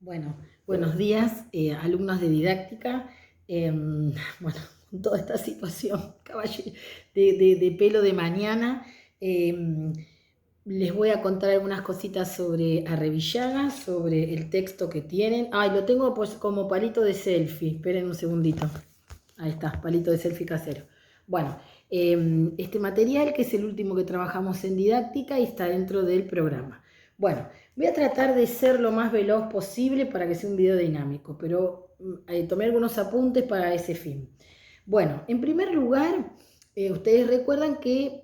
Bueno, buenos días, alumnos de didáctica. Bueno, con toda esta situación de pelo de mañana, em, les voy a contar algunas cositas sobre Arrevillaga, sobre el texto que tienen. Ay, lo tengo pues como palito de selfie. Esperen un segundito. Ahí está, palito de selfie casero. Bueno, este material, que es el último que trabajamos en didáctica y está dentro del programa. Bueno, voy a tratar de ser lo más veloz posible para que sea un video dinámico, pero tomé algunos apuntes para ese fin. Bueno, en primer lugar, ustedes recuerdan que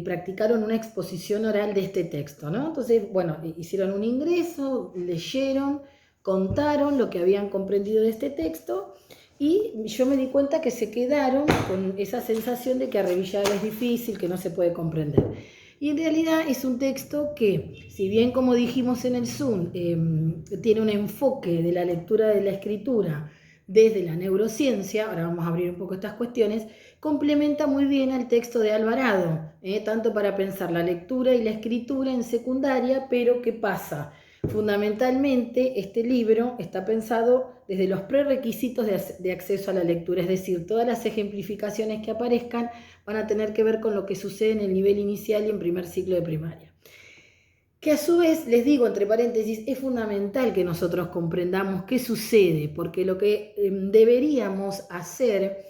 practicaron una exposición oral de este texto, ¿no? Entonces, bueno, hicieron un ingreso, leyeron, contaron lo que habían comprendido de este texto y yo me di cuenta que se quedaron con esa sensación de que Arrevillaga es difícil, que no se puede comprender. Y en realidad es un texto que, si bien como dijimos en el Zoom, tiene un enfoque de la lectura de la escritura desde la neurociencia, ahora vamos a abrir un poco estas cuestiones, complementa muy bien al texto de Alvarado, tanto para pensar la lectura y la escritura en secundaria, pero ¿qué pasa? Fundamentalmente, este libro está pensado desde los prerequisitos de acceso a la lectura, es decir, todas las ejemplificaciones que aparezcan van a tener que ver con lo que sucede en el nivel inicial y en primer ciclo de primaria. Que a su vez, les digo entre paréntesis, es fundamental que nosotros comprendamos qué sucede, porque lo que deberíamos hacer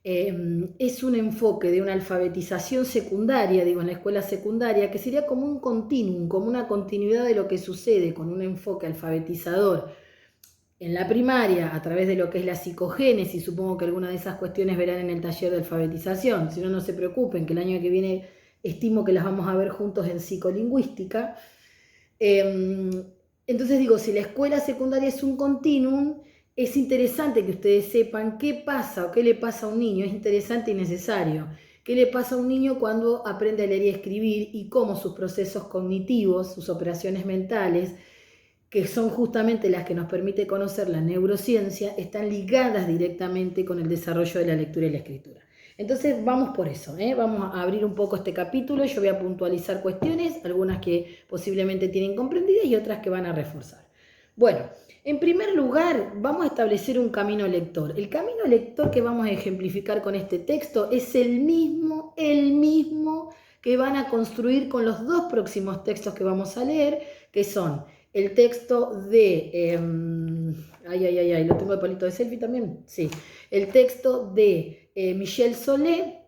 es un enfoque de una alfabetización secundaria, digo, en la escuela secundaria, que sería como un continuum, como una continuidad de lo que sucede con un enfoque alfabetizador en la primaria a través de lo que es la psicogénesis. Supongo que alguna de esas cuestiones verán en el taller de alfabetización. Si no, no se preocupen, que el año que viene estimo que las vamos a ver juntos en psicolingüística. Entonces digo, si la escuela secundaria es un continuum, es interesante que ustedes sepan qué pasa o qué le pasa a un niño. Es interesante y necesario. ¿Qué le pasa a un niño cuando aprende a leer y escribir y cómo sus procesos cognitivos, sus operaciones mentales, que son justamente las que nos permite conocer la neurociencia, están ligadas directamente con el desarrollo de la lectura y la escritura? Entonces vamos por eso, vamos a abrir un poco este capítulo. Yo voy a puntualizar cuestiones, algunas que posiblemente tienen comprendidas y otras que van a reforzar. Bueno, en primer lugar vamos a establecer un camino lector. El camino lector que vamos a ejemplificar con este texto es el mismo que van a construir con los dos próximos textos que vamos a leer, que son el texto de... lo tengo de palito de selfie también, sí. El texto de Michelle Solé,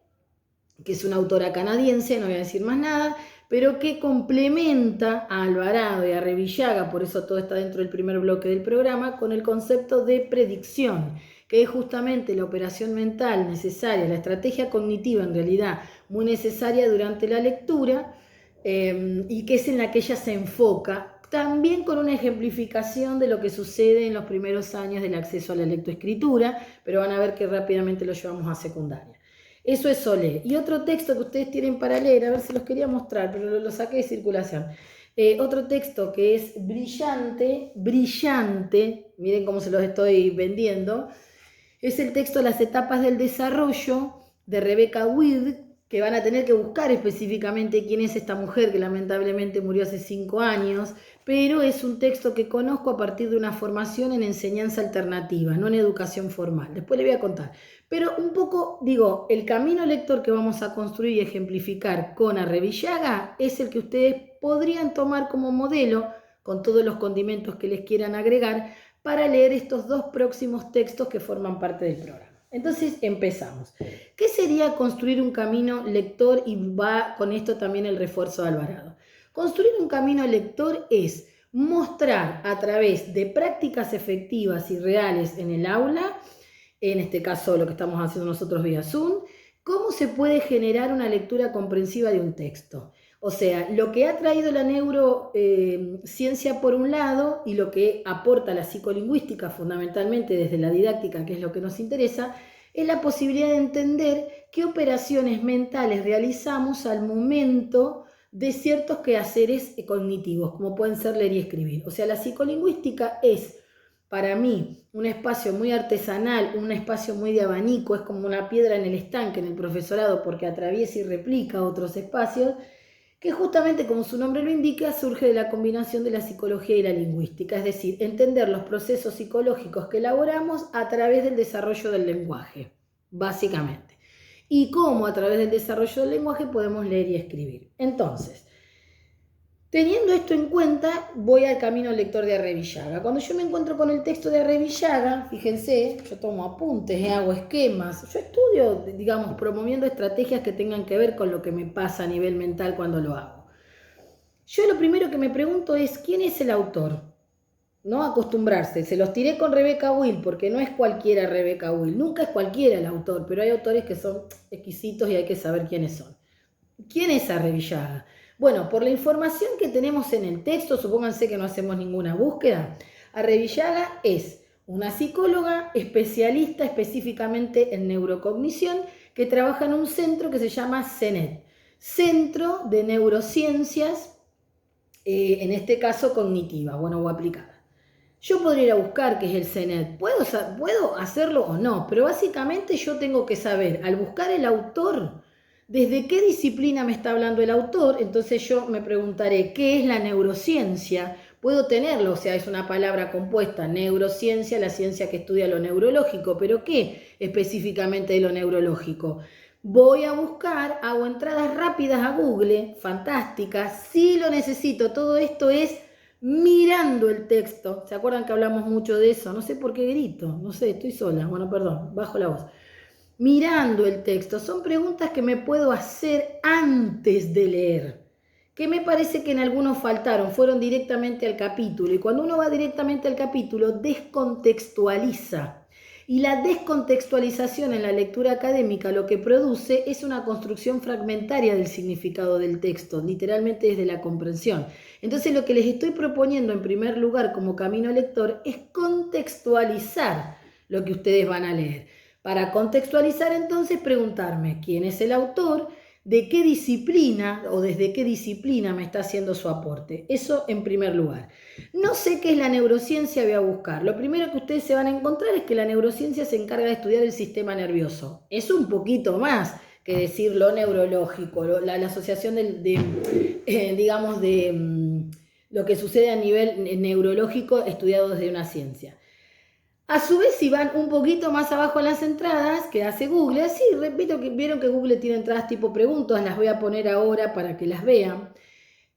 que es una autora canadiense, no voy a decir más nada, pero que complementa a Alvarado y a Revillaga, por eso todo está dentro del primer bloque del programa, con el concepto de predicción, que es justamente la operación mental necesaria, la estrategia cognitiva en realidad muy necesaria durante la lectura, y que es en la que ella se enfoca, también con una ejemplificación de lo que sucede en los primeros años del acceso a la lectoescritura, pero van a ver que rápidamente lo llevamos a secundaria. Eso es Solé. Y otro texto que ustedes tienen para leer, a ver si los quería mostrar, pero lo saqué de circulación. Otro texto que es brillante, miren cómo se los estoy vendiendo, es el texto Las etapas del desarrollo de Rebecca Weed, que van a tener que buscar específicamente quién es esta mujer que lamentablemente murió hace 5 años, pero es un texto que conozco a partir de una formación en enseñanza alternativa, no en educación formal. Después le voy a contar. Pero un poco, digo, el camino lector que vamos a construir y ejemplificar con Arrevillaga es el que ustedes podrían tomar como modelo, con todos los condimentos que les quieran agregar, para leer estos dos próximos textos que forman parte del programa. Entonces empezamos. ¿Qué sería construir un camino lector? Y va con esto también el refuerzo de Alvarado. Construir un camino lector es mostrar a través de prácticas efectivas y reales en el aula, en este caso lo que estamos haciendo nosotros vía Zoom, cómo se puede generar una lectura comprensiva de un texto. O sea, lo que ha traído la neurociencia por un lado y lo que aporta la psicolingüística fundamentalmente desde la didáctica, que es lo que nos interesa, es la posibilidad de entender qué operaciones mentales realizamos al momento de ciertos quehaceres cognitivos, como pueden ser leer y escribir. O sea, la psicolingüística es, para mí, un espacio muy artesanal, un espacio muy de abanico, es como una piedra en el estanque en el profesorado porque atraviesa y replica otros espacios, que justamente, como su nombre lo indica, surge de la combinación de la psicología y la lingüística, es decir, entender los procesos psicológicos que elaboramos a través del desarrollo del lenguaje, básicamente. Y cómo a través del desarrollo del lenguaje podemos leer y escribir. Entonces, teniendo esto en cuenta, voy al camino lector de Arrivillaga. Cuando yo me encuentro con el texto de Arrivillaga, fíjense, yo tomo apuntes, hago esquemas, yo estudio, digamos, promoviendo estrategias que tengan que ver con lo que me pasa a nivel mental cuando lo hago. Yo lo primero que me pregunto es, ¿quién es el autor? No acostumbrarse, se los tiré con Rebecca Will, porque no es cualquiera Rebecca Will, nunca es cualquiera el autor, pero hay autores que son exquisitos y hay que saber quiénes son. ¿Quién es Arrivillaga? Bueno, por la información que tenemos en el texto, supónganse que no hacemos ninguna búsqueda, Arrivillaga es una psicóloga especialista específicamente en neurocognición que trabaja en un centro que se llama CENET, Centro de Neurociencias, en este caso cognitiva, o aplicada. Yo podría ir a buscar qué es el CENET, puedo hacerlo o no, pero básicamente yo tengo que saber, al buscar el autor, desde qué disciplina me está hablando el autor, entonces yo me preguntaré, ¿qué es la neurociencia? Puedo tenerlo, o sea, es una palabra compuesta, neurociencia, la ciencia que estudia lo neurológico, pero ¿qué específicamente de lo neurológico? Voy a buscar, hago entradas rápidas a Google, fantásticas, si lo necesito, todo esto es mirando el texto. ¿Se acuerdan que hablamos mucho de eso? No sé por qué grito, no sé, estoy sola, bueno, perdón, bajo la voz. Mirando el texto, son preguntas que me puedo hacer antes de leer, que me parece que en algunos faltaron, fueron directamente al capítulo, y cuando uno va directamente al capítulo, descontextualiza. Y la descontextualización en la lectura académica lo que produce es una construcción fragmentaria del significado del texto, literalmente desde la comprensión. Entonces lo que les estoy proponiendo en primer lugar como camino lector es contextualizar lo que ustedes van a leer. Para contextualizar entonces preguntarme quién es el autor, de qué disciplina o desde qué disciplina me está haciendo su aporte. Eso en primer lugar. No sé qué es la neurociencia, voy a buscar. Lo primero que ustedes se van a encontrar es que la neurociencia se encarga de estudiar el sistema nervioso. Es un poquito más que decir lo neurológico, la asociación digamos, de lo que sucede a nivel neurológico estudiado desde una ciencia. A su vez, si van un poquito más abajo en las entradas que hace Google, sí, repito que vieron que Google tiene entradas tipo preguntas, las voy a poner ahora para que las vean.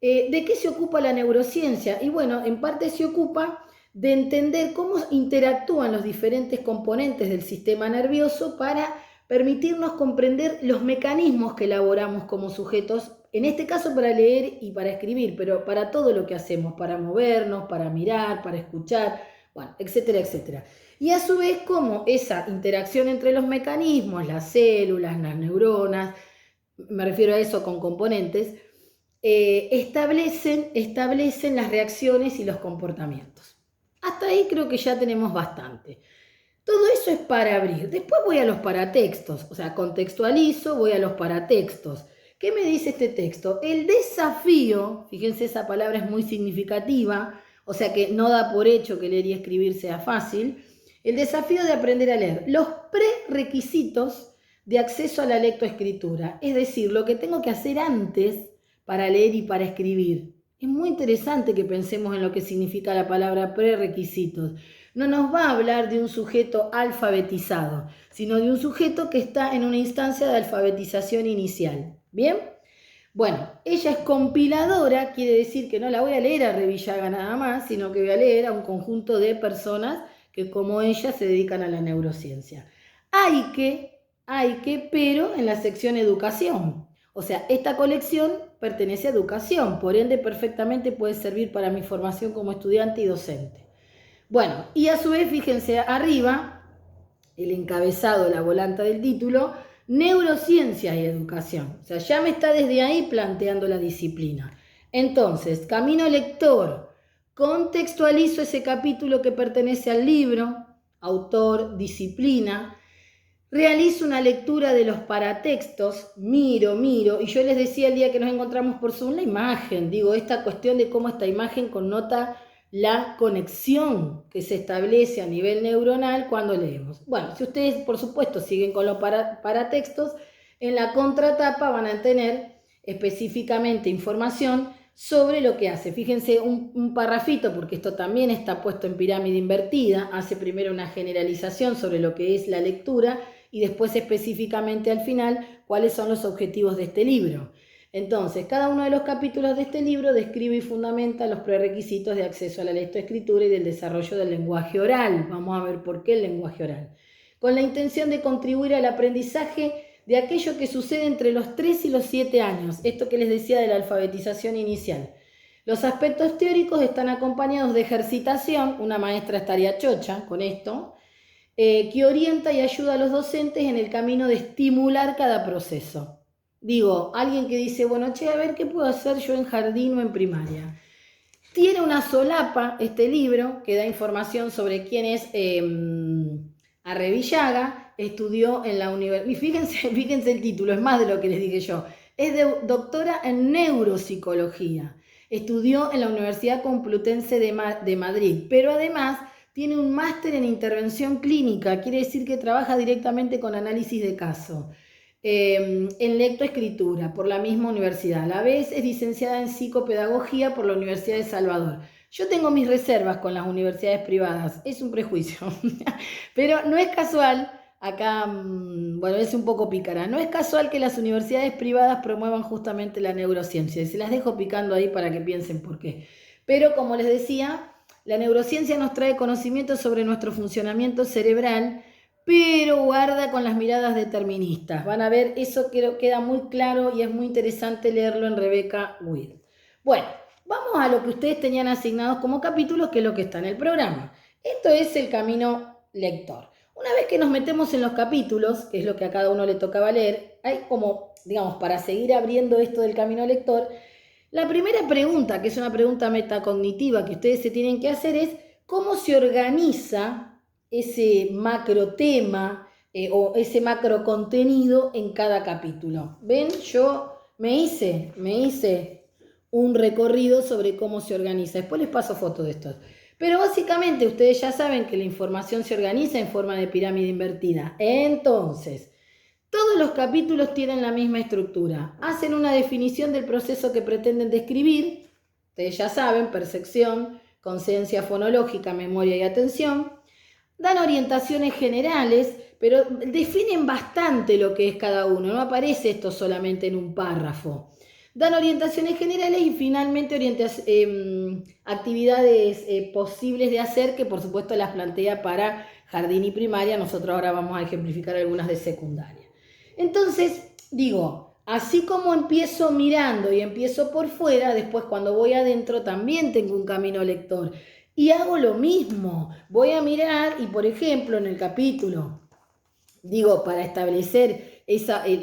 ¿De qué se ocupa la neurociencia? Y bueno, en parte se ocupa de entender cómo interactúan los diferentes componentes del sistema nervioso para permitirnos comprender los mecanismos que elaboramos como sujetos, en este caso para leer y para escribir, pero para todo lo que hacemos, para movernos, para mirar, para escuchar, bueno, etcétera, etcétera. Y a su vez, cómo esa interacción entre los mecanismos, las células, las neuronas, me refiero a eso con componentes, establecen las reacciones y los comportamientos. Hasta ahí creo que ya tenemos bastante. Todo eso es para abrir. Después voy a los paratextos, o sea, contextualizo, voy a los paratextos. ¿Qué me dice este texto? El desafío, fíjense, esa palabra es muy significativa, o sea que no da por hecho que leer y escribir sea fácil. El desafío de aprender a leer. Los prerequisitos de acceso a la lectoescritura, es decir, lo que tengo que hacer antes para leer y para escribir. Es muy interesante que pensemos en lo que significa la palabra prerequisitos. No nos va a hablar de un sujeto alfabetizado, sino de un sujeto que está en una instancia de alfabetización inicial. ¿Bien? Bueno, ella es compiladora, quiere decir que no la voy a leer a Arrivillaga nada más, sino que voy a leer a un conjunto de personas que como ella se dedican a la neurociencia. Hay que, pero en la sección educación. O sea, esta colección pertenece a educación, por ende perfectamente puede servir para mi formación como estudiante y docente. Bueno, y a su vez, fíjense arriba, el encabezado, la volanta del título, neurociencias y educación. O sea, ya me está desde ahí planteando la disciplina. Entonces, camino lector, contextualizo ese capítulo que pertenece al libro, autor, disciplina, realizo una lectura de los paratextos, miro, y yo les decía el día que nos encontramos por Zoom la imagen, digo, esta cuestión de cómo esta imagen connota la conexión que se establece a nivel neuronal cuando leemos. Bueno, si ustedes, por supuesto, siguen con los paratextos, en la contratapa van a tener específicamente información sobre lo que hace. Fíjense un parrafito, porque esto también está puesto en pirámide invertida, hace primero una generalización sobre lo que es la lectura y después específicamente al final cuáles son los objetivos de este libro. Entonces, cada uno de los capítulos de este libro describe y fundamenta los prerequisitos de acceso a la lectoescritura y del desarrollo del lenguaje oral. Vamos a ver por qué el lenguaje oral. Con la intención de contribuir al aprendizaje de aquello que sucede entre los 3 y los 7 años, esto que les decía de la alfabetización inicial. Los aspectos teóricos están acompañados de ejercitación, una maestra estaría chocha con esto, que orienta y ayuda a los docentes en el camino de estimular cada proceso. Digo, alguien que dice, bueno, che, a ver qué puedo hacer yo en jardín o en primaria. Tiene una solapa este libro que da información sobre quién es Arrevillaga, estudió en la universidad, y fíjense el título, es más de lo que les dije yo, es doctora en neuropsicología, estudió en la Universidad Complutense de Madrid, pero además tiene un máster en intervención clínica, quiere decir que trabaja directamente con análisis de caso, en lectoescritura por la misma universidad. A la vez es licenciada en psicopedagogía por la Universidad de Salvador. Yo tengo mis reservas con las universidades privadas, es un prejuicio, pero no es casual, acá, bueno, es un poco pícara, no es casual que las universidades privadas promuevan justamente la neurociencia, y se las dejo picando ahí para que piensen por qué. Pero como les decía, la neurociencia nos trae conocimiento sobre nuestro funcionamiento cerebral, pero guarda con las miradas deterministas. Van a ver, eso queda muy claro y es muy interesante leerlo en Rebecca Weir. Bueno, vamos a lo que ustedes tenían asignados como capítulos, que es lo que está en el programa. Esto es el camino lector. Una vez que nos metemos en los capítulos, que es lo que a cada uno le tocaba leer, hay como, digamos, para seguir abriendo esto del camino lector, la primera pregunta, que es una pregunta metacognitiva que ustedes se tienen que hacer, es ¿cómo se organiza ese macro tema o ese macro contenido en cada capítulo? ¿Ven? Yo me hice un recorrido sobre cómo se organiza. Después les paso fotos de estos. Pero básicamente ustedes ya saben que la información se organiza en forma de pirámide invertida. Entonces, todos los capítulos tienen la misma estructura. Hacen una definición del proceso que pretenden describir. Ustedes ya saben, percepción, conciencia fonológica, memoria y atención. Dan orientaciones generales, pero definen bastante lo que es cada uno. No aparece esto solamente en un párrafo. Dan orientaciones generales y finalmente actividades posibles de hacer, que por supuesto las plantea para jardín y primaria. Nosotros ahora vamos a ejemplificar algunas de secundaria. Entonces, digo, así como empiezo mirando y empiezo por fuera, después cuando voy adentro también tengo un camino lector. Y hago lo mismo, voy a mirar y por ejemplo en el capítulo, digo, para establecer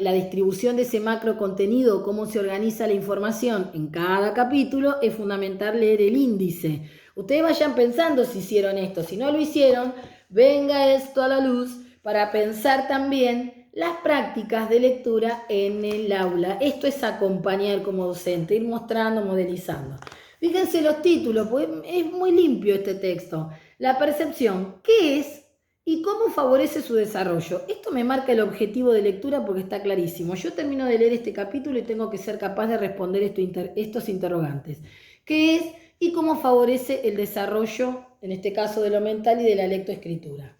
la distribución de ese macro contenido, cómo se organiza la información en cada capítulo, es fundamental leer el índice. Ustedes vayan pensando si hicieron esto, si no lo hicieron, venga esto a la luz para pensar también las prácticas de lectura en el aula. Esto es acompañar como docente, ir mostrando, modelizando. Fíjense los títulos, pues es muy limpio este texto. La percepción, ¿qué es? ¿Y cómo favorece su desarrollo? Esto me marca el objetivo de lectura porque está clarísimo. Yo termino de leer este capítulo y tengo que ser capaz de responder estos interrogantes. ¿Qué es? ¿Y cómo favorece el desarrollo, en este caso de lo mental y de la lectoescritura?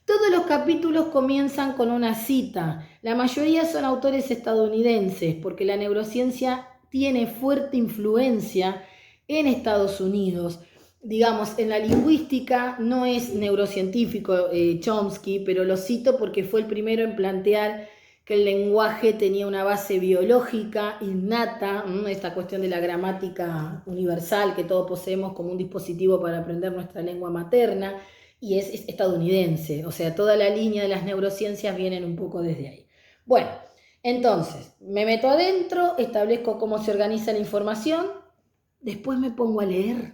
Todos los capítulos comienzan con una cita. La mayoría son autores estadounidenses porque la neurociencia tiene fuerte influencia en Estados Unidos. Digamos, en la lingüística no es neurocientífico Chomsky, pero lo cito porque fue el primero en plantear que el lenguaje tenía una base biológica innata, esta cuestión de la gramática universal que todos poseemos como un dispositivo para aprender nuestra lengua materna, y es estadounidense, o sea, toda la línea de las neurociencias vienen un poco desde ahí. Bueno, entonces, me meto adentro, establezco cómo se organiza la información, después me pongo a leer.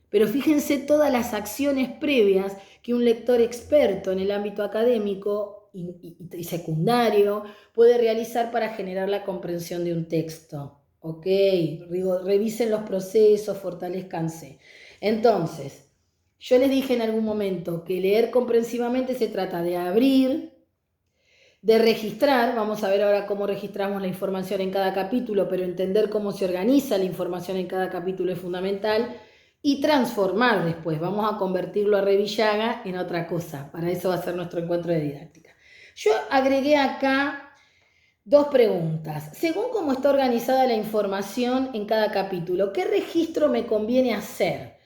Pero fíjense todas las acciones previas que un lector experto en el ámbito académico y secundario puede realizar para generar la comprensión de un texto. Ok, revisen los procesos, fortalezcanse. Entonces, yo les dije en algún momento que leer comprensivamente se trata de abrir, de registrar, vamos a ver ahora cómo registramos la información en cada capítulo, pero entender cómo se organiza la información en cada capítulo es fundamental, y transformar después, vamos a convertirlo a Revillaga en otra cosa, para eso va a ser nuestro encuentro de didáctica. Yo agregué acá 2 preguntas. Según cómo está organizada la información en cada capítulo, ¿qué registro me conviene hacer?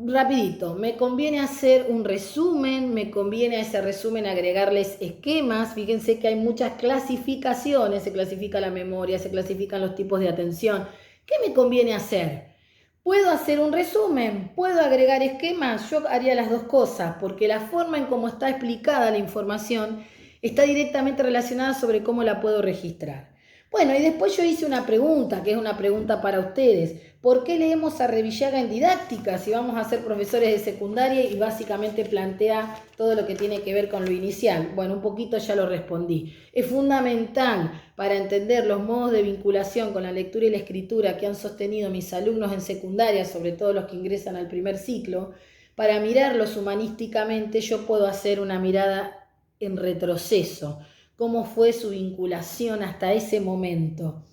Rapidito, me conviene hacer un resumen, me conviene a ese resumen agregarles esquemas. Fíjense que hay muchas clasificaciones, se clasifica la memoria, se clasifican los tipos de atención. ¿Qué me conviene hacer? ¿Puedo hacer un resumen? ¿Puedo agregar esquemas? Yo haría las 2 cosas, porque la forma en cómo está explicada la información está directamente relacionada sobre cómo la puedo registrar. Bueno, y después yo hice una pregunta, que es una pregunta para ustedes. ¿Por qué leemos a Revillaga en didáctica si vamos a ser profesores de secundaria y básicamente plantea todo lo que tiene que ver con lo inicial? Bueno, un poquito ya lo respondí. Es fundamental para entender los modos de vinculación con la lectura y la escritura que han sostenido mis alumnos en secundaria, sobre todo los que ingresan al primer ciclo. Para mirarlos humanísticamente yo puedo hacer una mirada en retroceso, cómo fue su vinculación hasta ese momento,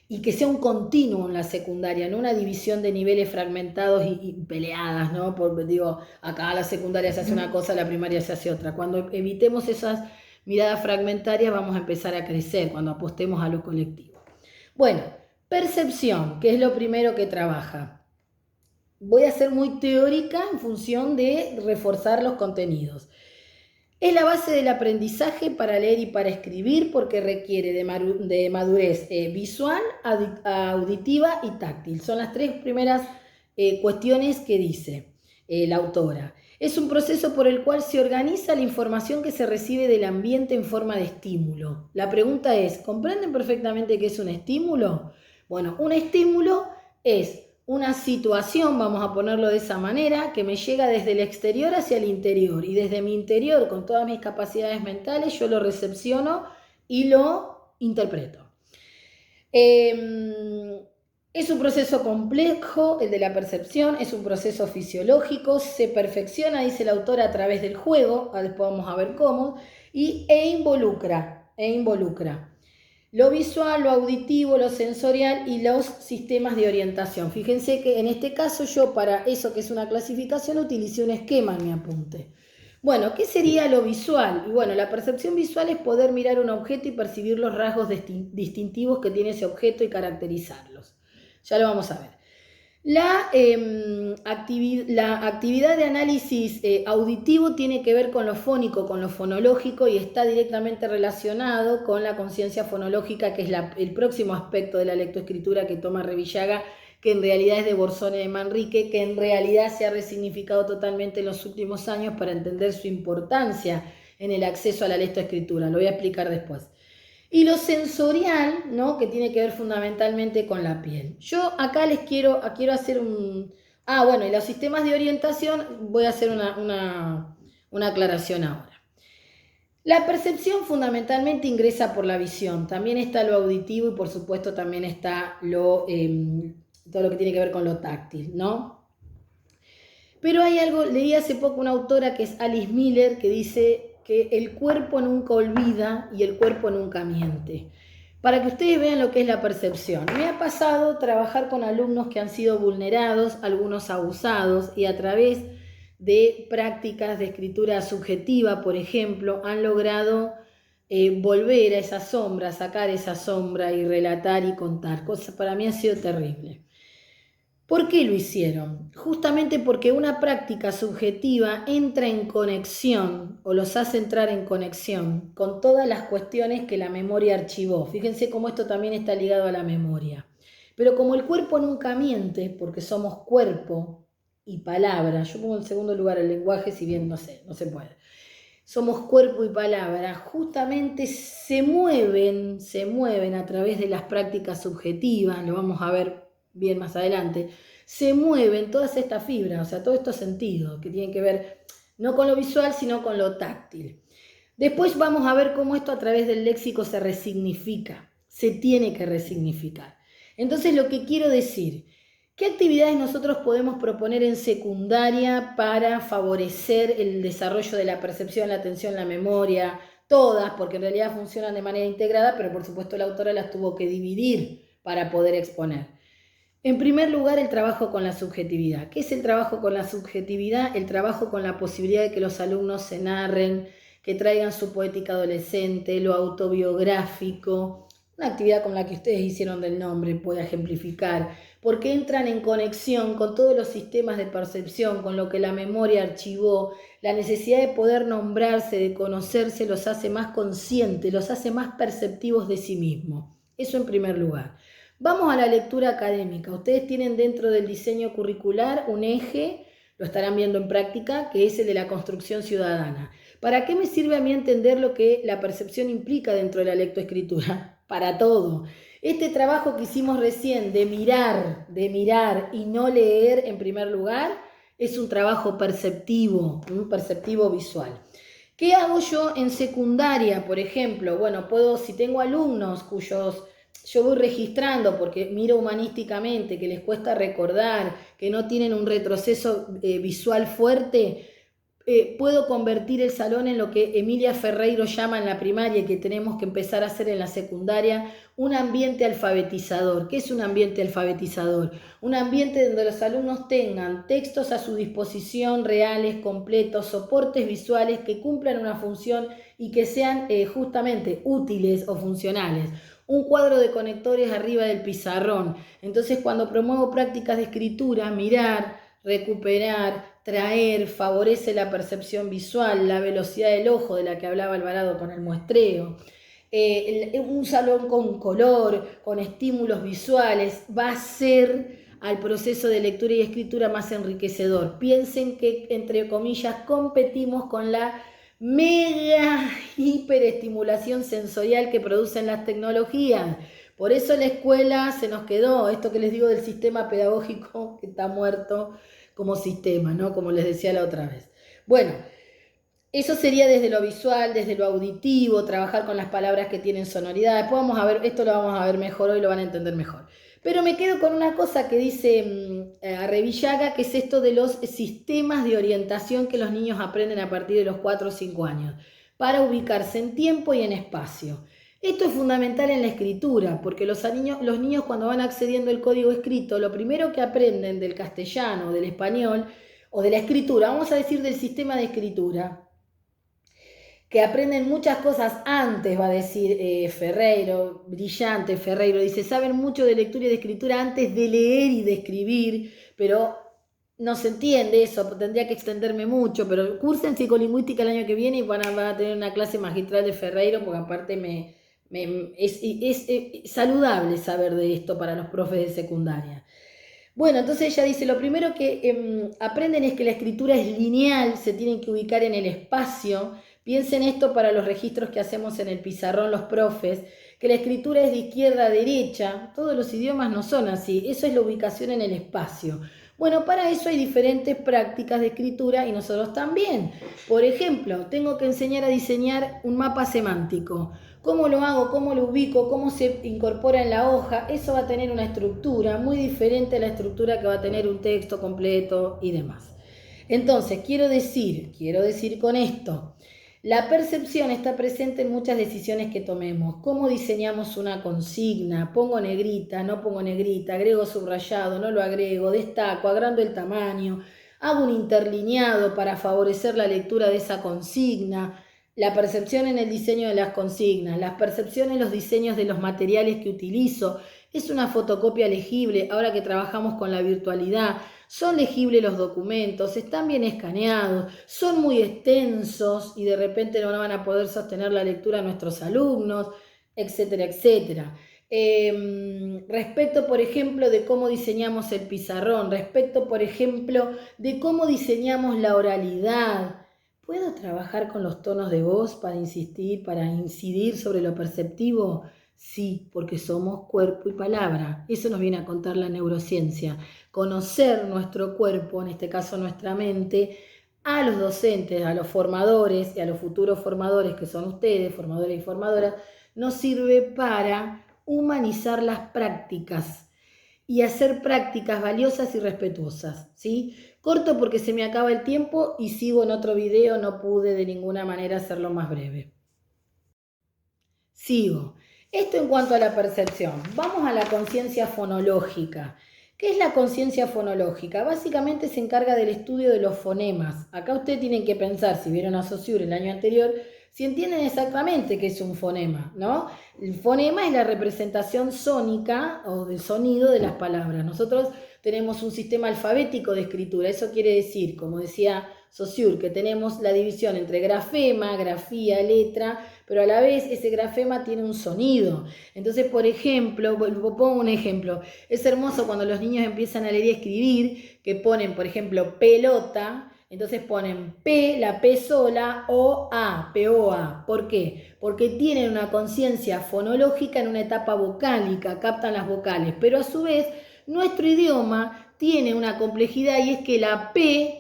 y que sea un continuo en la secundaria, no una división de niveles fragmentados y peleadas, ¿no? Porque digo, acá la secundaria se hace una cosa, la primaria se hace otra. Cuando evitemos esas miradas fragmentarias vamos a empezar a crecer, cuando apostemos a lo colectivo. Bueno, percepción, que es lo primero que trabaja. Voy a ser muy teórica en función de reforzar los contenidos. Es la base del aprendizaje para leer y para escribir porque requiere de madurez visual, auditiva y táctil. Son las 3 primeras cuestiones que dice la autora. Es un proceso por el cual se organiza la información que se recibe del ambiente en forma de estímulo. La pregunta es, ¿comprenden perfectamente qué es un estímulo? Bueno, un estímulo es una situación, vamos a ponerlo de esa manera, que me llega desde el exterior hacia el interior, y desde mi interior, con todas mis capacidades mentales, yo lo recepciono y lo interpreto. Es un proceso complejo, el de la percepción, es un proceso fisiológico, se perfecciona, dice la autora, a través del juego, después vamos a ver cómo, e involucra lo visual, lo auditivo, lo sensorial y los sistemas de orientación. Fíjense que en este caso yo para eso que es una clasificación utilicé un esquema en mi apunte. Bueno, ¿qué sería lo visual? Y bueno, la percepción visual es poder mirar un objeto y percibir los rasgos distintivos que tiene ese objeto y caracterizarlos. Ya lo vamos a ver. La actividad de análisis auditivo tiene que ver con lo fónico, con lo fonológico, y está directamente relacionado con la conciencia fonológica, que es el próximo aspecto de la lectoescritura que toma Revillaga, que en realidad es de Borsone de Manrique, que en realidad se ha resignificado totalmente en los últimos años para entender su importancia en el acceso a la lectoescritura. Lo voy a explicar después. Y lo sensorial, ¿no? Que tiene que ver fundamentalmente con la piel. Yo acá quiero hacer un... bueno, y los sistemas de orientación, voy a hacer una aclaración ahora. La percepción fundamentalmente ingresa por la visión, también está lo auditivo y por supuesto también está todo lo que tiene que ver con lo táctil, ¿no? Pero hay algo, leí hace poco una autora que es Alice Miller, que dice que el cuerpo nunca olvida y el cuerpo nunca miente. Para que ustedes vean lo que es la percepción. Me ha pasado trabajar con alumnos que han sido vulnerados, algunos abusados, y a través de prácticas de escritura subjetiva, por ejemplo, han logrado volver a esa sombra, sacar esa sombra y relatar y contar. Cosa para mí ha sido terrible. ¿Por qué lo hicieron? Justamente porque una práctica subjetiva entra en conexión o los hace entrar en conexión con todas las cuestiones que la memoria archivó. Fíjense cómo esto también está ligado a la memoria. Pero como el cuerpo nunca miente, porque somos cuerpo y palabra, yo pongo en segundo lugar el lenguaje, si bien no se puede. Somos cuerpo y palabra, justamente se mueven a través de las prácticas subjetivas, lo vamos a ver bien más adelante, se mueven todas estas fibras, o sea, todos estos sentidos que tienen que ver no con lo visual, sino con lo táctil. Después vamos a ver cómo esto a través del léxico se resignifica, se tiene que resignificar. Entonces, lo que quiero decir, ¿qué actividades nosotros podemos proponer en secundaria para favorecer el desarrollo de la percepción, la atención, la memoria, todas, porque en realidad funcionan de manera integrada, pero por supuesto la autora las tuvo que dividir para poder exponer. En primer lugar, el trabajo con la subjetividad. ¿Qué es el trabajo con la subjetividad? El trabajo con la posibilidad de que los alumnos se narren, que traigan su poética adolescente, lo autobiográfico, una actividad con la que ustedes hicieron del nombre, pueda ejemplificar, porque entran en conexión con todos los sistemas de percepción, con lo que la memoria archivó. La necesidad de poder nombrarse, de conocerse, los hace más conscientes, los hace más perceptivos de sí mismos. Eso en primer lugar. Vamos a la lectura académica. Ustedes tienen dentro del diseño curricular un eje, lo estarán viendo en práctica, que es el de la construcción ciudadana. ¿Para qué me sirve a mí entender lo que la percepción implica dentro de la lectoescritura? Para todo. Este trabajo que hicimos recién de mirar y no leer en primer lugar, es un trabajo perceptivo, un perceptivo visual. ¿Qué hago yo en secundaria, por ejemplo? Bueno, si tengo alumnos cuyos yo voy registrando porque miro humanísticamente, que les cuesta recordar, que no tienen un retroceso visual fuerte, puedo convertir el salón en lo que Emilia Ferreiro llama en la primaria y que tenemos que empezar a hacer en la secundaria, un ambiente alfabetizador. ¿Qué es un ambiente alfabetizador? Un ambiente donde los alumnos tengan textos a su disposición, reales, completos, soportes visuales que cumplan una función y que sean justamente útiles o funcionales. Un cuadro de conectores arriba del pizarrón. Entonces, cuando promuevo prácticas de escritura, mirar, recuperar, traer, favorece la percepción visual, la velocidad del ojo de la que hablaba Alvarado con el muestreo. Un salón con color, con estímulos visuales, va a ser al proceso de lectura y escritura más enriquecedor. Piensen que, entre comillas, competimos con la mega hiperestimulación sensorial que producen las tecnologías. Por eso la escuela se nos quedó, esto que les digo del sistema pedagógico que está muerto como sistema, ¿no? Como les decía la otra vez. Bueno, eso sería desde lo visual, desde lo auditivo, trabajar con las palabras que tienen sonoridad. Después vamos a ver, esto lo vamos a ver mejor, hoy lo van a entender mejor. Pero me quedo con una cosa que dice Arrevillaga, que es esto de los sistemas de orientación que los niños aprenden a partir de los 4 o 5 años, para ubicarse en tiempo y en espacio. Esto es fundamental en la escritura, porque los niños cuando van accediendo al código escrito, lo primero que aprenden del castellano, del español o de la escritura, vamos a decir del sistema de escritura, que aprenden muchas cosas antes, va a decir Ferreiro, brillante Ferreiro, dice, saben mucho de lectura y de escritura antes de leer y de escribir, pero no se entiende eso, tendría que extenderme mucho, pero cursen psicolingüística el año que viene y van a tener una clase magistral de Ferreiro, porque aparte es saludable saber de esto para los profes de secundaria. Bueno, entonces ella dice, lo primero que aprenden es que la escritura es lineal, se tienen que ubicar en el espacio. Piensen esto para los registros que hacemos en el pizarrón los profes, que la escritura es de izquierda a derecha. Todos los idiomas no son así, eso es la ubicación en el espacio. Bueno, para eso hay diferentes prácticas de escritura y nosotros también. Por ejemplo, tengo que enseñar a diseñar un mapa semántico. ¿Cómo lo hago? ¿Cómo lo ubico? ¿Cómo se incorpora en la hoja? Eso va a tener una estructura muy diferente a la estructura que va a tener un texto completo y demás. Entonces, quiero decir con esto, la percepción está presente en muchas decisiones que tomemos. ¿Cómo diseñamos una consigna? ¿Pongo negrita? ¿No pongo negrita? ¿Agrego subrayado? ¿No lo agrego? ¿Destaco? ¿Agrando el tamaño? ¿Hago un interlineado para favorecer la lectura de esa consigna? La percepción en el diseño de las consignas, las percepciones en los diseños de los materiales que utilizo. ¿Es una fotocopia legible ahora que trabajamos con la virtualidad? ¿Son legibles los documentos? ¿Están bien escaneados? ¿Son muy extensos y de repente no van a poder sostener la lectura nuestros alumnos? Etcétera, etcétera. Respecto, por ejemplo, de cómo diseñamos el pizarrón, respecto, por ejemplo, de cómo diseñamos la oralidad. ¿Puedo trabajar con los tonos de voz para incidir sobre lo perceptivo? Sí, porque somos cuerpo y palabra. Eso nos viene a contar la neurociencia. Conocer nuestro cuerpo, en este caso nuestra mente, a los docentes, a los formadores y a los futuros formadores que son ustedes, formadores y formadoras, nos sirve para humanizar las prácticas y hacer prácticas valiosas y respetuosas, ¿sí? Corto porque se me acaba el tiempo y sigo en otro video, no pude de ninguna manera hacerlo más breve. Sigo. Esto en cuanto a la percepción. Vamos a la conciencia fonológica. ¿Qué es la conciencia fonológica? Básicamente se encarga del estudio de los fonemas. Acá ustedes tienen que pensar, si vieron a Saussure el año anterior, si entienden exactamente qué es un fonema, ¿no? El fonema es la representación sónica o del sonido de las palabras. Nosotros tenemos un sistema alfabético de escritura. Eso quiere decir, como decía Saussure, que tenemos la división entre grafema, grafía, letra, pero a la vez ese grafema tiene un sonido. Entonces, por ejemplo, pongo un ejemplo, es hermoso cuando los niños empiezan a leer y escribir, que ponen, por ejemplo, pelota, entonces ponen P, la P sola, O, A, P-O-A. ¿Por qué? Porque tienen una conciencia fonológica en una etapa vocálica, captan las vocales, pero a su vez nuestro idioma tiene una complejidad y es que la P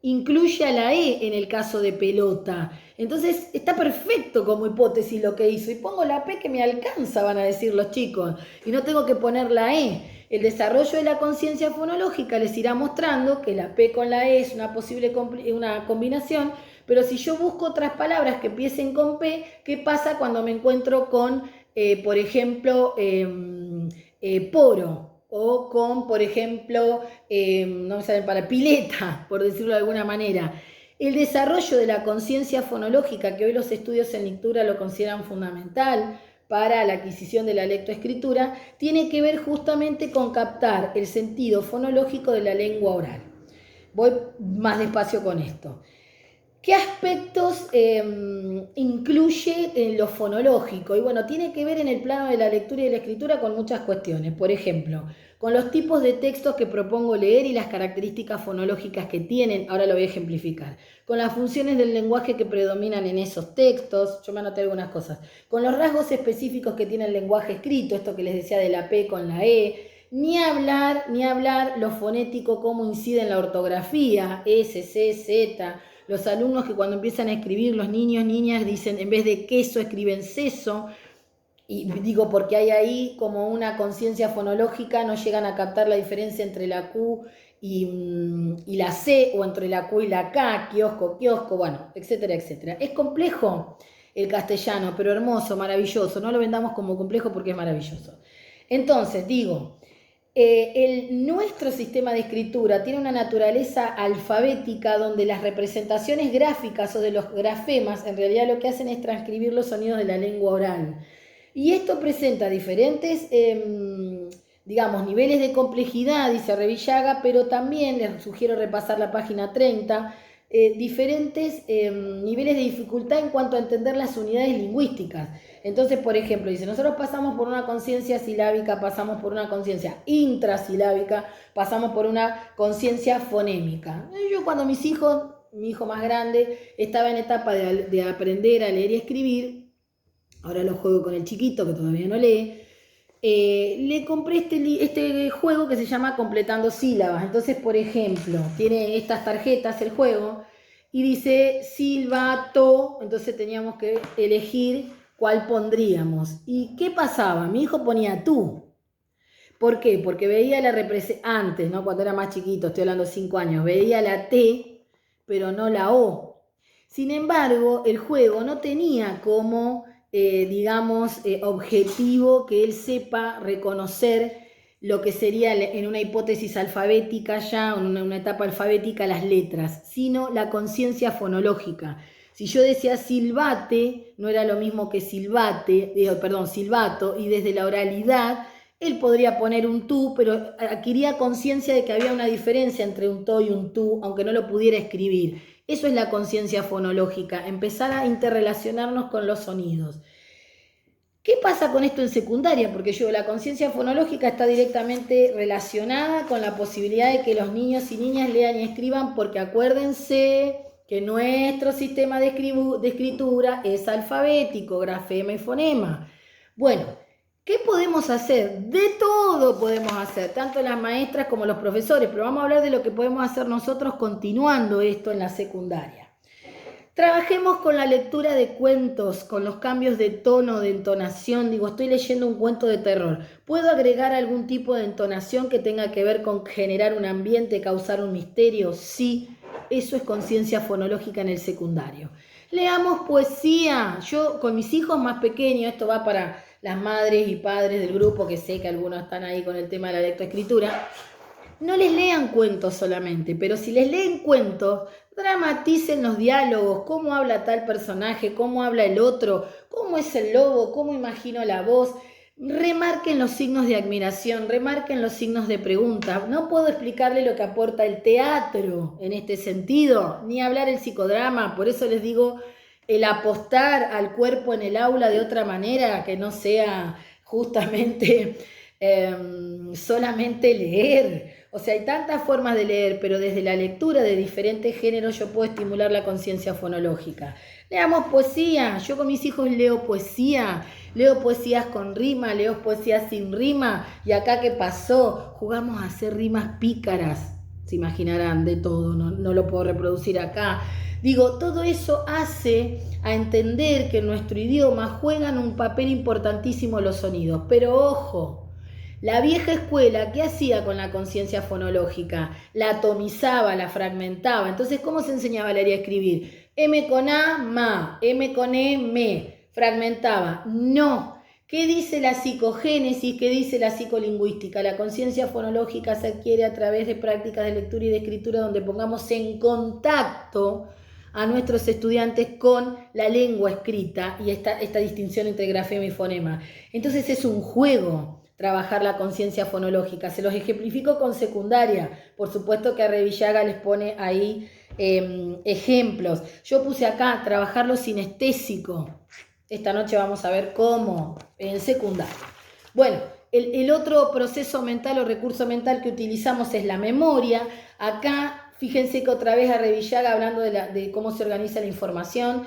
incluye a la E en el caso de pelota. Entonces está perfecto como hipótesis lo que hizo. Y pongo la P que me alcanza, van a decir los chicos. Y no tengo que poner la E. El desarrollo de la conciencia fonológica les irá mostrando que la P con la E es una posible una combinación, pero si yo busco otras palabras que empiecen con P, ¿qué pasa cuando me encuentro con, por ejemplo, poro? O con, por ejemplo, no me sale para pileta, por decirlo de alguna manera. El desarrollo de la conciencia fonológica, que hoy los estudios en lectura lo consideran fundamental para la adquisición de la lectoescritura, tiene que ver justamente con captar el sentido fonológico de la lengua oral. Voy más despacio con esto. ¿Qué aspectos incluye lo fonológico? Y bueno, tiene que ver en el plano de la lectura y de la escritura con muchas cuestiones. Por ejemplo, con los tipos de textos que propongo leer y las características fonológicas que tienen, ahora lo voy a ejemplificar. Con las funciones del lenguaje que predominan en esos textos, yo me anoté algunas cosas. Con los rasgos específicos que tiene el lenguaje escrito, esto que les decía de la P con la E. Ni hablar lo fonético, cómo incide en la ortografía, S, C, Z. Los alumnos que cuando empiezan a escribir, los niños, niñas, dicen, en vez de queso, escriben seso. Y digo, porque hay ahí como una conciencia fonológica, no llegan a captar la diferencia entre la Q y la C, o entre la Q y la K, kiosco, kiosco, bueno, etcétera, etcétera. Es complejo el castellano, pero hermoso, maravilloso. No lo vendamos como complejo porque es maravilloso. Entonces, digo, nuestro sistema de escritura tiene una naturaleza alfabética donde las representaciones gráficas o de los grafemas en realidad lo que hacen es transcribir los sonidos de la lengua oral. Y esto presenta diferentes, digamos, niveles de complejidad, dice Revillaga, pero también les sugiero repasar la página 30, diferentes niveles de dificultad en cuanto a entender las unidades lingüísticas. Entonces, por ejemplo, dice, nosotros pasamos por una conciencia silábica, pasamos por una conciencia intrasilábica, pasamos por una conciencia fonémica. Yo cuando mi hijo más grande, estaba en etapa de aprender a leer y escribir, ahora lo juego con el chiquito que todavía no lee, le compré este juego que se llama Completando Sílabas. Entonces, por ejemplo, tiene estas tarjetas el juego y dice silbato, entonces teníamos que elegir cuál pondríamos. ¿Y qué pasaba? Mi hijo ponía tú. ¿Por qué? Porque veía la representación, antes, ¿no? Cuando era más chiquito, estoy hablando de 5 años, veía la T, pero no la O. Sin embargo, el juego no tenía como, digamos, objetivo que él sepa reconocer lo que sería en una hipótesis alfabética ya, en una etapa alfabética, las letras, sino la conciencia fonológica. Si yo decía silbate, no era lo mismo que silbato, y desde la oralidad, él podría poner un tú, pero adquiría conciencia de que había una diferencia entre un to y un tú, aunque no lo pudiera escribir. Eso es la conciencia fonológica, empezar a interrelacionarnos con los sonidos. ¿Qué pasa con esto en secundaria? Porque la conciencia fonológica está directamente relacionada con la posibilidad de que los niños y niñas lean y escriban, porque acuérdense que nuestro sistema de escritura es alfabético, grafema y fonema. Bueno, ¿qué podemos hacer? De todo podemos hacer, tanto las maestras como los profesores, pero vamos a hablar de lo que podemos hacer nosotros continuando esto en la secundaria. Trabajemos con la lectura de cuentos, con los cambios de tono, de entonación. Digo, estoy leyendo un cuento de terror. ¿Puedo agregar algún tipo de entonación que tenga que ver con generar un ambiente, causar un misterio? Sí, Eso es conciencia fonológica en el secundario. Leamos poesía. Yo con mis hijos más pequeños, esto va para las madres y padres del grupo, que sé que algunos están ahí con el tema de la lectoescritura. No les lean cuentos solamente, pero si les leen cuentos, dramaticen los diálogos, cómo habla tal personaje, cómo habla el otro, cómo es el lobo, cómo imagino la voz. Remarquen los signos de admiración, remarquen los signos de pregunta. No puedo explicarle lo que aporta el teatro en este sentido, ni hablar el psicodrama, por eso les digo el apostar al cuerpo en el aula de otra manera, que no sea justamente solamente leer. O sea, hay tantas formas de leer, pero desde la lectura de diferentes géneros yo puedo estimular la conciencia fonológica. Leamos poesía. Yo con mis hijos leo poesías con rima, leo poesías sin rima. Y acá, ¿qué pasó? Jugamos a hacer rimas pícaras. Se imaginarán de todo, no lo puedo reproducir acá. Digo, todo eso hace a entender que en nuestro idioma juegan un papel importantísimo los sonidos. Pero ojo, la vieja escuela, ¿qué hacía con la conciencia fonológica? La atomizaba, la fragmentaba. Entonces, ¿cómo se enseñaba a leer y a escribir? M con A, ma. M con E, me. Fragmentaba. No. ¿Qué dice la psicogénesis? ¿Qué dice la psicolingüística? La conciencia fonológica se adquiere a través de prácticas de lectura y de escritura donde pongamos en contacto a nuestros estudiantes con la lengua escrita y esta distinción entre grafema y fonema. Entonces es un juego trabajar la conciencia fonológica. Se los ejemplifico con secundaria. Por supuesto que a Revillaga les pone ahí ejemplos. Yo puse acá trabajar lo sinestésico. Esta noche vamos a ver cómo en secundaria. Bueno, el otro proceso mental o recurso mental que utilizamos es la memoria. Acá fíjense que otra vez a Revillaga hablando de cómo se organiza la información.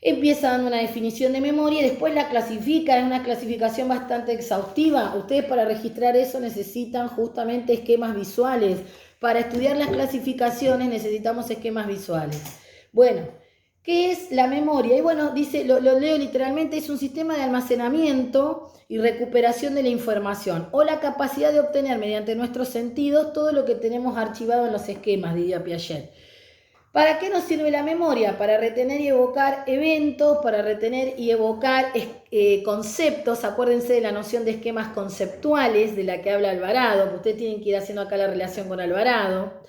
Empieza dando una definición de memoria y después la clasifica, es una clasificación bastante exhaustiva. Ustedes para registrar eso necesitan justamente esquemas visuales. Para estudiar las clasificaciones necesitamos esquemas visuales. Bueno, ¿qué es la memoria? Y bueno, dice, lo leo literalmente, es un sistema de almacenamiento y recuperación de la información o la capacidad de obtener mediante nuestros sentidos todo lo que tenemos archivado en los esquemas, diría Piaget. ¿Para qué nos sirve la memoria? Para retener y evocar eventos, para retener y evocar conceptos. Acuérdense de la noción de esquemas conceptuales de la que habla Alvarado, que ustedes tienen que ir haciendo acá la relación con Alvarado.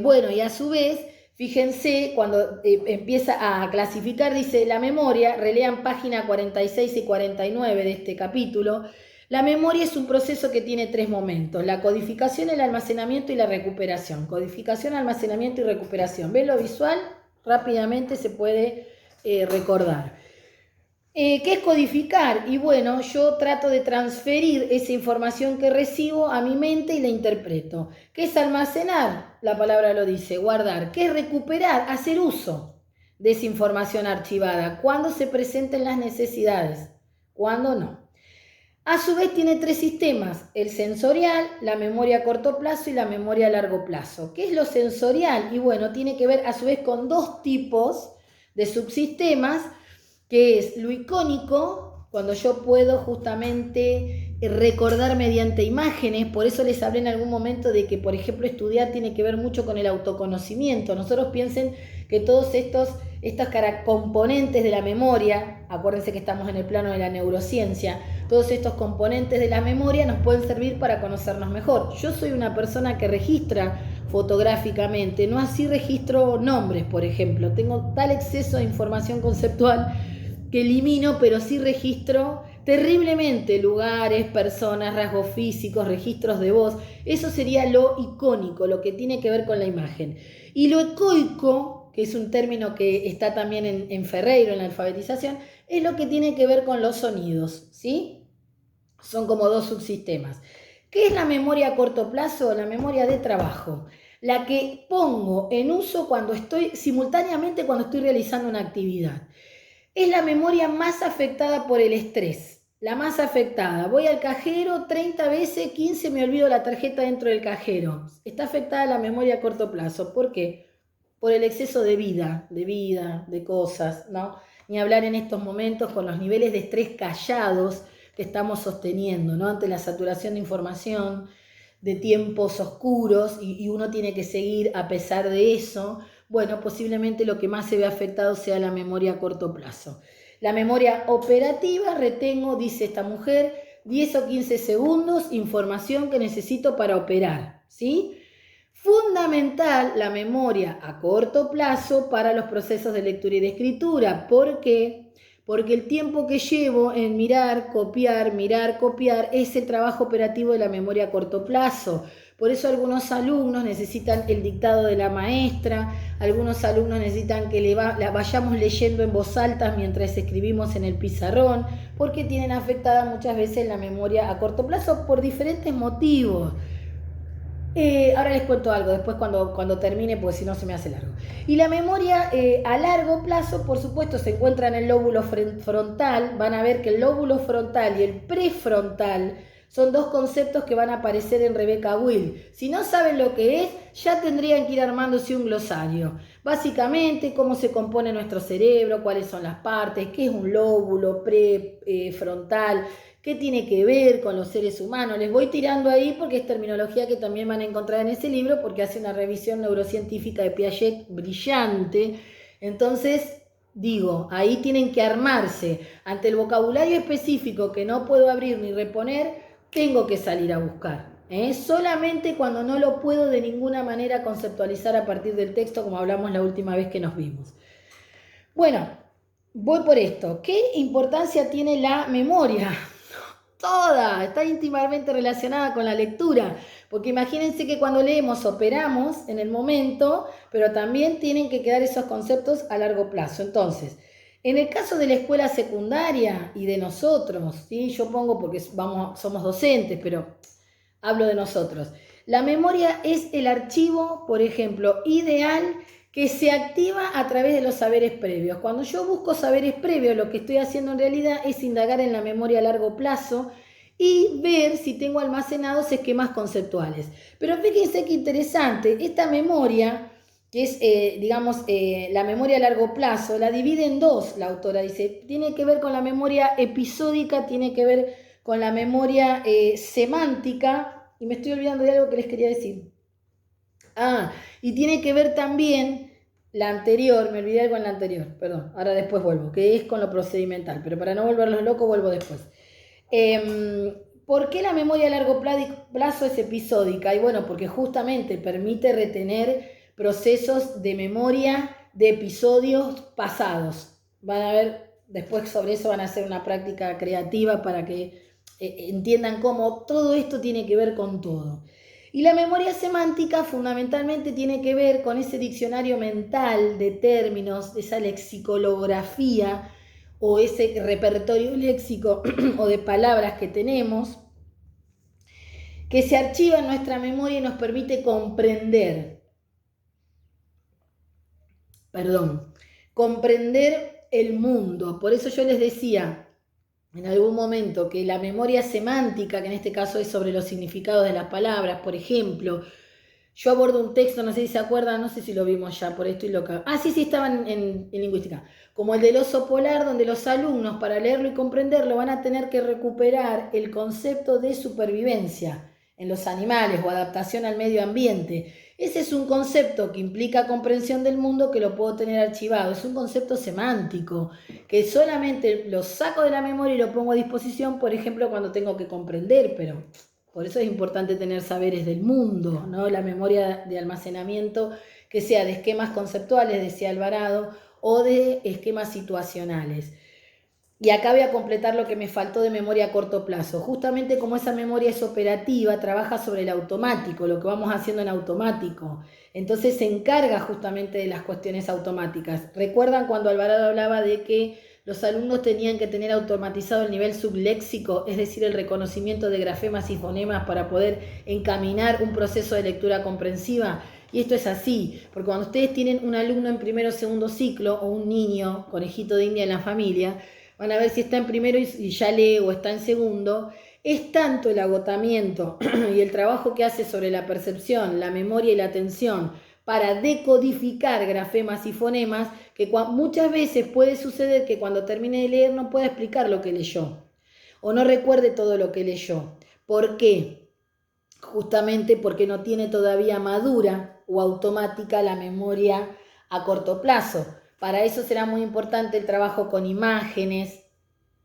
Bueno, y a su vez, fíjense, cuando empieza a clasificar, dice la memoria, relean página 46 y 49 de este capítulo. La memoria es un proceso que tiene tres momentos: la codificación, el almacenamiento y la recuperación. Codificación, almacenamiento y recuperación. ¿Ven lo visual? Rápidamente se puede recordar. ¿Qué es codificar? Y bueno, yo trato de transferir esa información que recibo a mi mente y la interpreto. ¿Qué es almacenar? La palabra lo dice, guardar. ¿Qué es recuperar? Hacer uso de esa información archivada. ¿Cuándo se presenten las necesidades? ¿Cuándo no? A su vez tiene tres sistemas: el sensorial, la memoria a corto plazo y la memoria a largo plazo. ¿Qué es lo sensorial? Y bueno, tiene que ver a su vez con dos tipos de subsistemas, que es lo icónico, cuando yo puedo justamente recordar mediante imágenes. Por eso les hablé en algún momento de que, por ejemplo, estudiar tiene que ver mucho con el autoconocimiento. Nosotros piensen que todos estos componentes de la memoria, acuérdense que estamos en el plano de la neurociencia, todos estos componentes de la memoria nos pueden servir para conocernos mejor. Yo soy una persona que registra fotográficamente, no así registro nombres, por ejemplo. Tengo tal exceso de información conceptual que elimino, pero sí registro terriblemente lugares, personas, rasgos físicos, registros de voz. Eso sería lo icónico, lo que tiene que ver con la imagen. Y lo ecoico, que es un término que está también en Ferreiro, en la alfabetización, es lo que tiene que ver con los sonidos, ¿sí? Son como dos subsistemas. ¿Qué es la memoria a corto plazo? La memoria de trabajo. La que pongo en uso simultáneamente cuando estoy realizando una actividad. Es la memoria más afectada por el estrés. La más afectada. Voy al cajero 30 veces, 15 me olvido la tarjeta dentro del cajero. Está afectada la memoria a corto plazo. ¿Por qué? Por el exceso de vida, de cosas, ¿no? Ni hablar en estos momentos con los niveles de estrés callados que estamos sosteniendo, ¿no? Ante la saturación de información, de tiempos oscuros y uno tiene que seguir a pesar de eso, bueno, posiblemente lo que más se ve afectado sea la memoria a corto plazo. La memoria operativa, retengo, dice esta mujer, 10 o 15 segundos, información que necesito para operar, ¿sí? Fundamental la memoria a corto plazo para los procesos de lectura y de escritura. ¿Por qué? Porque el tiempo que llevo en mirar, copiar, es el trabajo operativo de la memoria a corto plazo. Por eso algunos alumnos necesitan el dictado de la maestra, algunos alumnos necesitan que la vayamos leyendo en voz alta mientras escribimos en el pizarrón, porque tienen afectada muchas veces la memoria a corto plazo por diferentes motivos. Ahora les cuento algo, después cuando termine, porque si no se me hace largo. Y la memoria a largo plazo, por supuesto, se encuentra en el lóbulo frontal. Van a ver que el lóbulo frontal y el prefrontal son dos conceptos que van a aparecer en Rebecca Will. Si no saben lo que es, ya tendrían que ir armándose un glosario. Básicamente, cómo se compone nuestro cerebro, cuáles son las partes, qué es un lóbulo prefrontal, qué tiene que ver con los seres humanos. Les voy tirando ahí porque es terminología que también van a encontrar en ese libro, porque hace una revisión neurocientífica de Piaget brillante. Entonces, digo, ahí tienen que armarse. Ante el vocabulario específico que no puedo abrir ni reponer, tengo que salir a buscar. Solamente cuando no lo puedo de ninguna manera conceptualizar a partir del texto, como hablamos la última vez que nos vimos. Bueno, voy por esto. ¿Qué importancia tiene la memoria? Toda, está íntimamente relacionada con la lectura, porque imagínense que cuando leemos operamos en el momento, pero también tienen que quedar esos conceptos a largo plazo. Entonces, en el caso de la escuela secundaria y de nosotros, ¿sí? Yo pongo porque somos docentes, pero hablo de nosotros. La memoria es el archivo, por ejemplo, ideal que se activa a través de los saberes previos. Cuando yo busco saberes previos, lo que estoy haciendo en realidad es indagar en la memoria a largo plazo y ver si tengo almacenados esquemas conceptuales. Pero fíjense qué interesante, esta memoria, que es, la memoria a largo plazo, la divide en dos, la autora dice, tiene que ver con la memoria episódica, tiene que ver con la memoria semántica, y me estoy olvidando de algo que les quería decir. Y tiene que ver también la anterior, me olvidé algo en la anterior, perdón, ahora después vuelvo, que es con lo procedimental, pero para no volverlos locos vuelvo después. ¿Por qué la memoria a largo plazo es episódica? Y bueno, porque justamente permite retener procesos de memoria de episodios pasados. Van a ver, después sobre eso van a hacer una práctica creativa para que entiendan cómo todo esto tiene que ver con todo. Y la memoria semántica fundamentalmente tiene que ver con ese diccionario mental de términos, esa lexicolografía o ese repertorio léxico o de palabras que tenemos, que se archiva en nuestra memoria y nos permite comprender el mundo. Por eso yo les decía en algún momento que la memoria semántica, que en este caso es sobre los significados de las palabras, por ejemplo, yo abordo un texto, no sé si se acuerdan, no sé si lo vimos ya, por esto y loca. Sí, estaban en lingüística. Como el del oso polar, donde los alumnos, para leerlo y comprenderlo, van a tener que recuperar el concepto de supervivencia en los animales o adaptación al medio ambiente. Ese es un concepto que implica comprensión del mundo que lo puedo tener archivado. Es un concepto semántico que solamente lo saco de la memoria y lo pongo a disposición, por ejemplo, cuando tengo que comprender, pero por eso es importante tener saberes del mundo, ¿no? La memoria de almacenamiento que sea de esquemas conceptuales, decía Alvarado, o de esquemas situacionales. Y acá voy a completar lo que me faltó de memoria a corto plazo. Justamente como esa memoria es operativa, trabaja sobre el automático, lo que vamos haciendo en automático. Entonces se encarga justamente de las cuestiones automáticas. ¿Recuerdan cuando Alvarado hablaba de que los alumnos tenían que tener automatizado el nivel subléxico, es decir, el reconocimiento de grafemas y fonemas para poder encaminar un proceso de lectura comprensiva? Y esto es así, porque cuando ustedes tienen un alumno en primero o segundo ciclo, o un niño, conejito de India en la familia, van a ver si está en primero y ya lee o está en segundo, es tanto el agotamiento y el trabajo que hace sobre la percepción, la memoria y la atención para decodificar grafemas y fonemas, que muchas veces puede suceder que cuando termine de leer no pueda explicar lo que leyó o no recuerde todo lo que leyó. ¿Por qué? justamente porque no tiene todavía madura o automática la memoria a corto plazo. Para eso será muy importante el trabajo con imágenes,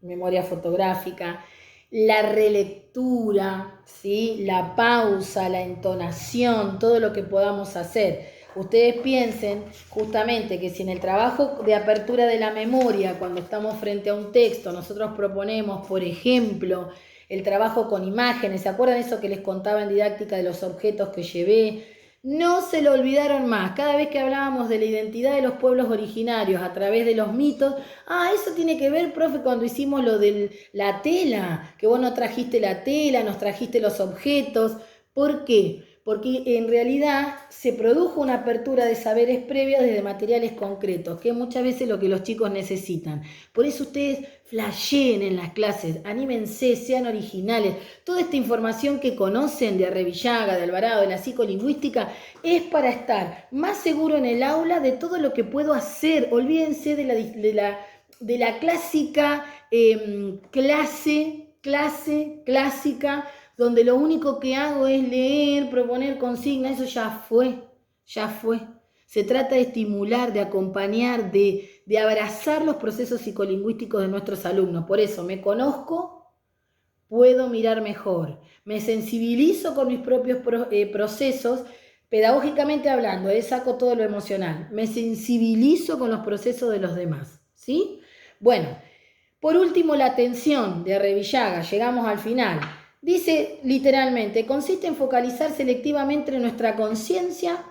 memoria fotográfica, la relectura, ¿sí? La pausa, la entonación, todo lo que podamos hacer. Ustedes piensen justamente que si en el trabajo de apertura de la memoria, cuando estamos frente a un texto, nosotros proponemos, por ejemplo, el trabajo con imágenes, ¿se acuerdan eso que les contaba en didáctica de los objetos que llevé? No se lo olvidaron más. Cada vez que hablábamos de la identidad de los pueblos originarios a través de los mitos, eso tiene que ver, profe, cuando hicimos lo de la tela, que vos no trajiste la tela, nos trajiste los objetos. ¿Por qué? Porque en realidad se produjo una apertura de saberes previos desde materiales concretos, que muchas veces es lo que los chicos necesitan. Por eso ustedes flasheen en las clases, anímense, sean originales. Toda esta información que conocen de Arrevillaga, de Alvarado, de la psicolingüística, es para estar más seguro en el aula de todo lo que puedo hacer. Olvídense de la clásica clase clásica, donde lo único que hago es leer, proponer consignas. Eso ya fue. Se trata de estimular, de acompañar, de abrazar los procesos psicolingüísticos de nuestros alumnos. Por eso me conozco, puedo mirar mejor, me sensibilizo con mis propios procesos, pedagógicamente hablando, saco todo lo emocional, me sensibilizo con los procesos de los demás, ¿sí? Bueno, por último, la atención de Arrevillaga, llegamos al final. Dice literalmente, consiste en focalizar selectivamente en nuestra conciencia,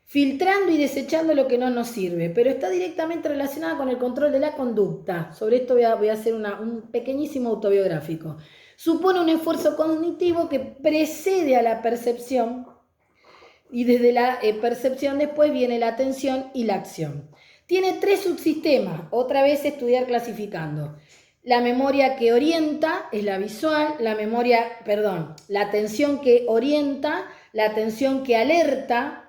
filtrando y desechando lo que no nos sirve, pero está directamente relacionada con el control de la conducta. Sobre esto voy a hacer un pequeñísimo autobiográfico. Supone un esfuerzo cognitivo que precede a la percepción y desde la percepción después viene la atención y la acción. Tiene 3 subsistemas, otra vez estudiar clasificando. La memoria que orienta es la visual, la atención que orienta, la atención que alerta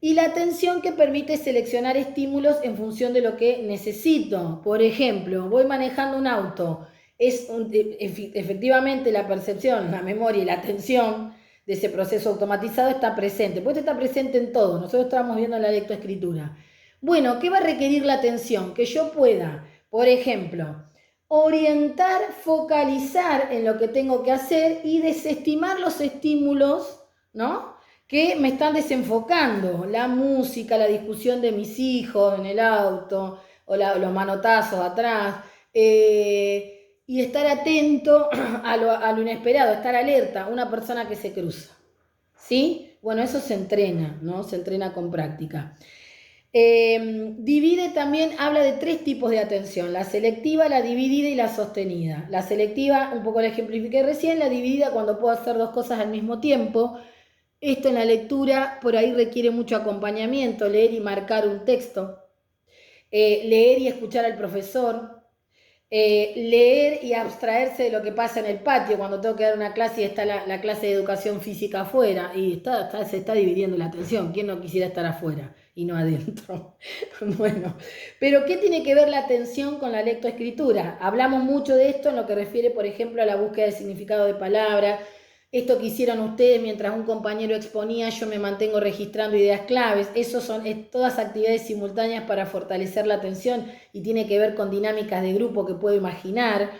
y la atención que permite seleccionar estímulos en función de lo que necesito. Por ejemplo, voy manejando un auto, efectivamente la percepción, la memoria y la atención de ese proceso automatizado está presente, pues está presente en todo. Nosotros estamos viendo la lectoescritura. Bueno, ¿qué va a requerir la atención? Que yo pueda, por ejemplo, orientar, focalizar en lo que tengo que hacer y desestimar los estímulos, ¿no?, que me están desenfocando. La música, la discusión de mis hijos en el auto, o los manotazos atrás, y estar atento a lo inesperado, estar alerta, una persona que se cruza, ¿sí? Bueno, eso se entrena, ¿no? Se entrena con práctica. Divide también, habla de 3 tipos de atención: la selectiva, la dividida y la sostenida. La selectiva, un poco la ejemplifiqué recién, la dividida cuando puedo hacer 2 cosas al mismo tiempo. Esto en la lectura por ahí requiere mucho acompañamiento, leer y marcar un texto, leer y escuchar al profesor, leer y abstraerse de lo que pasa en el patio cuando tengo que dar una clase y está la clase de educación física afuera y se está dividiendo la atención. ¿Quién no quisiera estar afuera y no adentro? Bueno, pero ¿qué tiene que ver la atención con la lectoescritura? Hablamos mucho de esto en lo que refiere, por ejemplo, a la búsqueda del significado de palabras. Esto que hicieron ustedes mientras un compañero exponía, yo me mantengo registrando ideas claves. Eso son todas actividades simultáneas para fortalecer la atención y tiene que ver con dinámicas de grupo que puedo imaginar.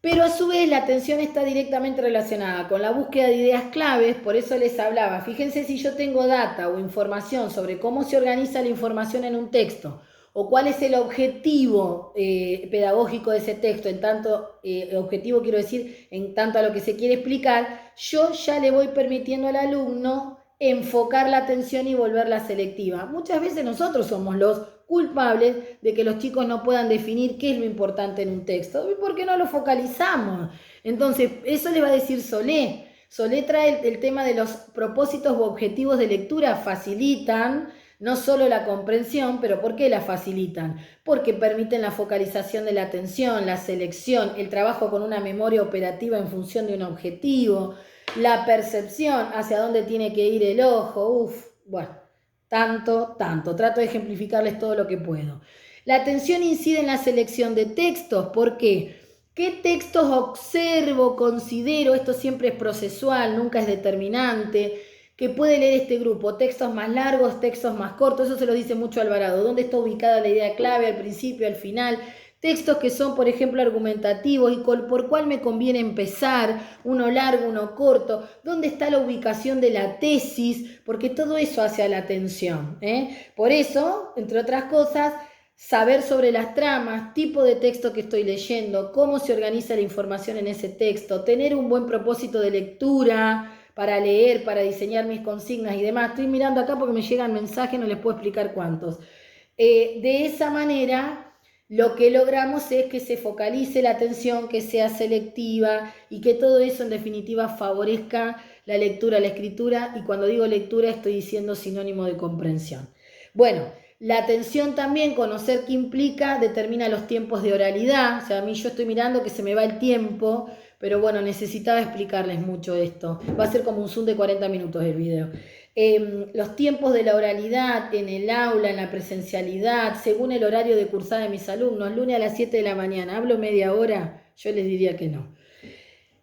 Pero a su vez la atención está directamente relacionada con la búsqueda de ideas claves, por eso les hablaba. Fíjense, si yo tengo data o información sobre cómo se organiza la información en un texto, o cuál es el objetivo pedagógico de ese texto, en tanto, objetivo quiero decir, en tanto a lo que se quiere explicar, yo ya le voy permitiendo al alumno enfocar la atención y volverla selectiva. Muchas veces nosotros somos los culpables de que los chicos no puedan definir qué es lo importante en un texto, porque no lo focalizamos. Entonces, eso le va a decir Solé. Solé trae el tema de los propósitos u objetivos de lectura, facilitan no solo la comprensión, pero ¿por qué la facilitan? Porque permiten la focalización de la atención, la selección, el trabajo con una memoria operativa en función de un objetivo, la percepción hacia dónde tiene que ir el ojo. Bueno, tanto. Trato de ejemplificarles todo lo que puedo. La atención incide en la selección de textos. ¿Por qué? ¿Qué textos observo, considero? Esto siempre es procesual, nunca es determinante. Que puede leer este grupo, textos más largos, textos más cortos, eso se lo dice mucho Alvarado. ¿Dónde está ubicada la idea clave, al principio, al final? Textos que son, por ejemplo, argumentativos y por cuál me conviene empezar, uno largo, uno corto, dónde está la ubicación de la tesis, porque todo eso hace a la atención. Por eso, entre otras cosas, saber sobre las tramas, tipo de texto que estoy leyendo, cómo se organiza la información en ese texto, tener un buen propósito de lectura para leer, para diseñar mis consignas y demás. Estoy mirando acá porque me llegan mensajes, no les puedo explicar cuántos. De esa manera, lo que logramos es que se focalice la atención, que sea selectiva y que todo eso en definitiva favorezca la lectura, la escritura, y cuando digo lectura estoy diciendo sinónimo de comprensión. Bueno, la atención también, conocer qué implica, determina los tiempos de oralidad. O sea, a mí yo estoy mirando que se me va el tiempo, pero bueno, necesitaba explicarles mucho esto. Va a ser como un Zoom de 40 minutos el video. Los tiempos de la oralidad en el aula, en la presencialidad, según el horario de cursada de mis alumnos, lunes a las 7 de la mañana, ¿hablo media hora? Yo les diría que no.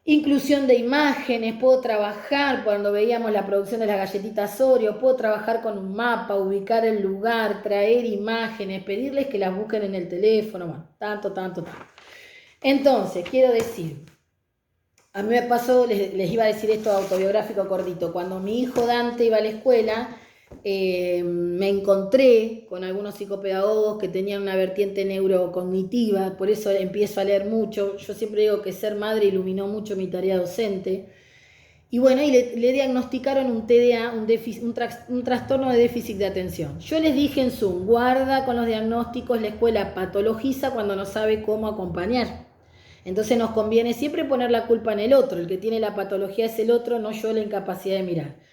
Inclusión de imágenes, puedo trabajar cuando veíamos la producción de las galletitas Oreo, puedo trabajar con un mapa, ubicar el lugar, traer imágenes, pedirles que las busquen en el teléfono, bueno, tanto. Entonces, quiero decir, a mí me pasó, les iba a decir esto autobiográfico cortito, cuando mi hijo Dante iba a la escuela, me encontré con algunos psicopedagogos que tenían una vertiente neurocognitiva, por eso empiezo a leer mucho. Yo siempre digo que ser madre iluminó mucho mi tarea docente. Y bueno, y le diagnosticaron un TDA, un trastorno de déficit de atención. Yo les dije en Zoom, guarda con los diagnósticos, la escuela patologiza cuando no sabe cómo acompañar. Entonces nos conviene siempre poner la culpa en el otro, el que tiene la patología es el otro, no yo la incapacidad de mirar.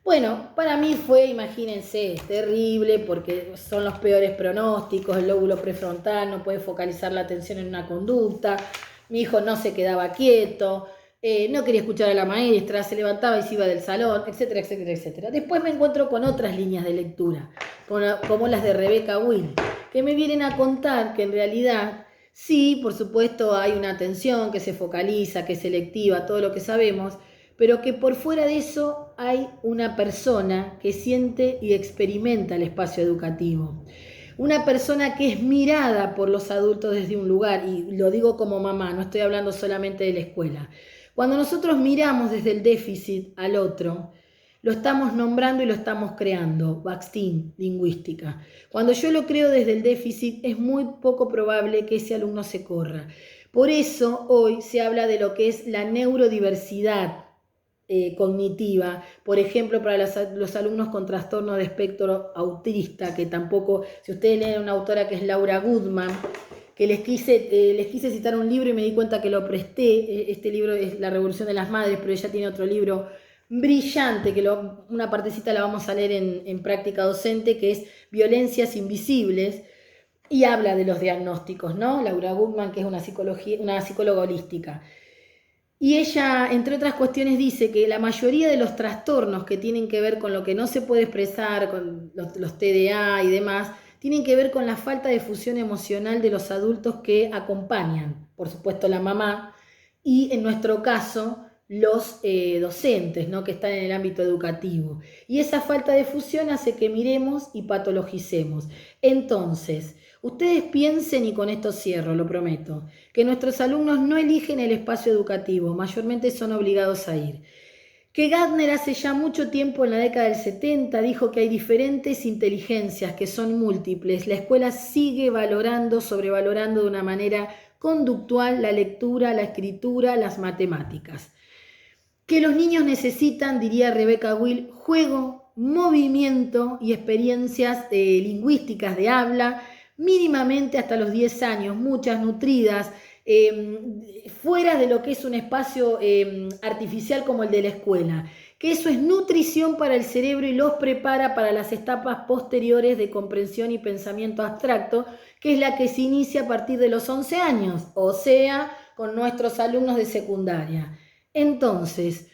Bueno, para mí fue, imagínense, terrible porque son los peores pronósticos, el lóbulo prefrontal no puede focalizar la atención en una conducta, mi hijo no se quedaba quieto, no quería escuchar a la maestra, se levantaba y se iba del salón, etcétera. Después me encuentro con otras líneas de lectura, como las de Rebecca Will, que me vienen a contar que en realidad sí, por supuesto hay una atención que se focaliza, que es selectiva, todo lo que sabemos, pero que por fuera de eso hay una persona que siente y experimenta el espacio educativo. Una persona que es mirada por los adultos desde un lugar, y lo digo como mamá, no estoy hablando solamente de la escuela. Cuando nosotros miramos desde el déficit al otro, lo estamos nombrando y lo estamos creando, Bakhtin, lingüística. Cuando yo lo creo desde el déficit, es muy poco probable que ese alumno se corra. Por eso hoy se habla de lo que es la neurodiversidad cognitiva, por ejemplo, para los alumnos con trastorno de espectro autista, que tampoco, si ustedes leen una autora que es Laura Goodman, que les quise citar un libro y me di cuenta que lo presté, este libro es La Revolución de las Madres, pero ella tiene otro libro brillante, que una partecita la vamos a leer en práctica docente, que es Violencias Invisibles, y habla de los diagnósticos, ¿no? Laura Goodman, que es una psicóloga holística. Y ella, entre otras cuestiones, dice que la mayoría de los trastornos que tienen que ver con lo que no se puede expresar, con los TDA y demás, tienen que ver con la falta de fusión emocional de los adultos que acompañan, por supuesto la mamá, y en nuestro caso los docentes, ¿no? Que están en el ámbito educativo. Y esa falta de fusión hace que miremos y patologicemos. Entonces, ustedes piensen, y con esto cierro, lo prometo, que nuestros alumnos no eligen el espacio educativo, mayormente son obligados a ir. Que Gardner hace ya mucho tiempo, en la década del 70, dijo que hay diferentes inteligencias que son múltiples. La escuela sigue valorando, sobrevalorando de una manera conductual la lectura, la escritura, las matemáticas. Que los niños necesitan, diría Rebecca Will, juego, movimiento y experiencias lingüísticas de habla, mínimamente hasta los 10 años, muchas nutridas, fuera de lo que es un espacio artificial como el de la escuela. Que eso es nutrición para el cerebro y los prepara para las etapas posteriores de comprensión y pensamiento abstracto, que es la que se inicia a partir de los 11 años, o sea, con nuestros alumnos de secundaria. Entonces,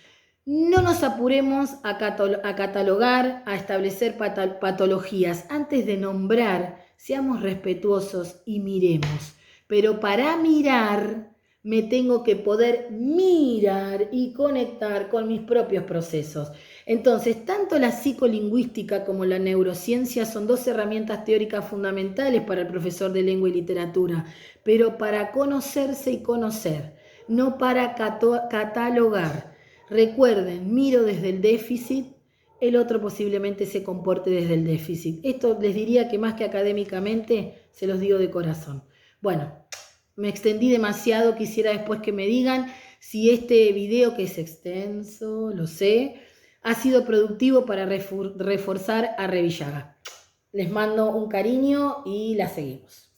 no nos apuremos a catalogar, a establecer patologías. Antes de nombrar, seamos respetuosos y miremos. Pero para mirar, me tengo que poder mirar y conectar con mis propios procesos. Entonces, tanto la psicolingüística como la neurociencia son dos herramientas teóricas fundamentales para el profesor de lengua y literatura, pero para conocerse y conocer, no para catalogar. Recuerden, miro desde el déficit, el otro posiblemente se comporte desde el déficit. Esto les diría que más que académicamente, se los digo de corazón. Bueno, me extendí demasiado, quisiera después que me digan si este video, que es extenso, lo sé, ha sido productivo para reforzar a Revillaga. Les mando un cariño y la seguimos.